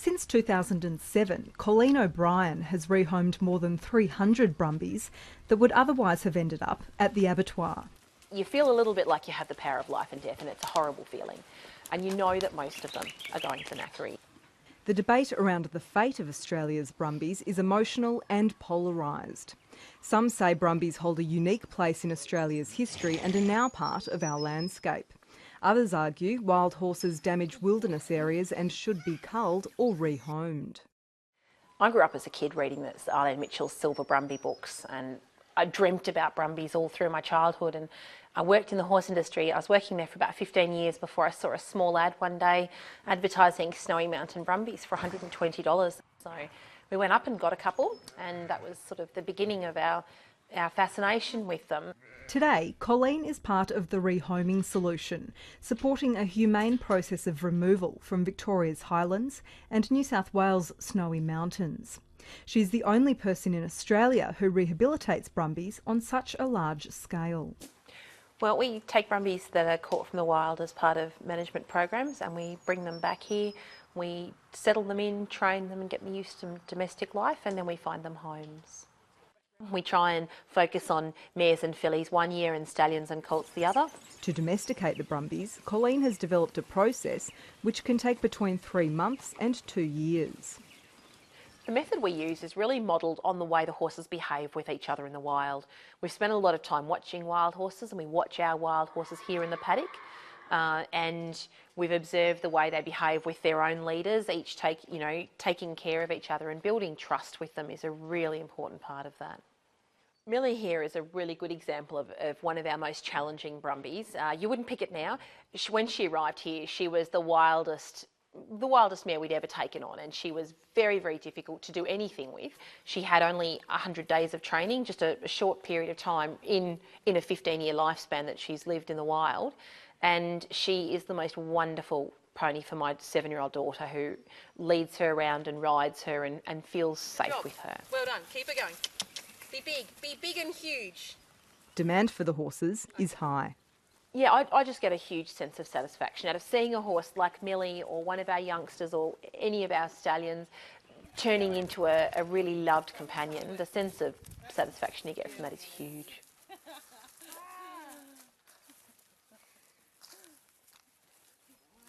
Since 2007, Colleen O'Brien has rehomed more than 300 brumbies that would otherwise have ended up at the abattoir. You feel a little bit like you have the power of life and death, and it's a horrible feeling. And you know that most of them are going to knackery. The debate around the fate of Australia's brumbies is emotional and polarised. Some say brumbies hold a unique place in Australia's history and are now part of our landscape. Others argue wild horses damage wilderness areas and should be culled or rehomed. I grew up as a kid reading the Arlene Mitchell's Silver Brumby books, and I dreamt about brumbies all through my childhood. And I worked in the horse industry. I was working there for about 15 years before I saw a small ad one day advertising Snowy Mountain brumbies for $120. So we went up and got a couple, and that was sort of the beginning of our fascination with them. Today, Colleen is part of the rehoming solution, supporting a humane process of removal from Victoria's highlands and New South Wales' Snowy Mountains. She's the only person in Australia who rehabilitates brumbies on such a large scale. Well, we take brumbies that are caught from the wild as part of management programs, and we bring them back here. We settle them in, train them and get them used to domestic life, and then we find them homes. We try and focus on mares and fillies one year and stallions and colts the other. To domesticate the brumbies, Colleen has developed a process which can take between 3 months and 2 years. The method we use is really modelled on the way the horses behave with each other in the wild. We've spent a lot of time watching wild horses, and we watch our wild horses here in the paddock, and we've observed the way they behave with their own leaders, each taking care of each other, and building trust with them is a really important part of that. Millie here is a really good example of one of our most challenging brumbies. You wouldn't pick it now. When she arrived here, she was the wildest mare we'd ever taken on, and she was very, very difficult to do anything with. She had only 100 days of training, just a short period of time in a 15-year lifespan that she's lived in the wild, and she is the most wonderful pony for my 7-year-old daughter, who leads her around and rides her and feels safe with her. Well done, keep it going. Be big and huge. Demand for the horses is high. Yeah, I just get a huge sense of satisfaction out of seeing a horse like Millie or one of our youngsters or any of our stallions turning into a really loved companion. The sense of satisfaction you get from that is huge.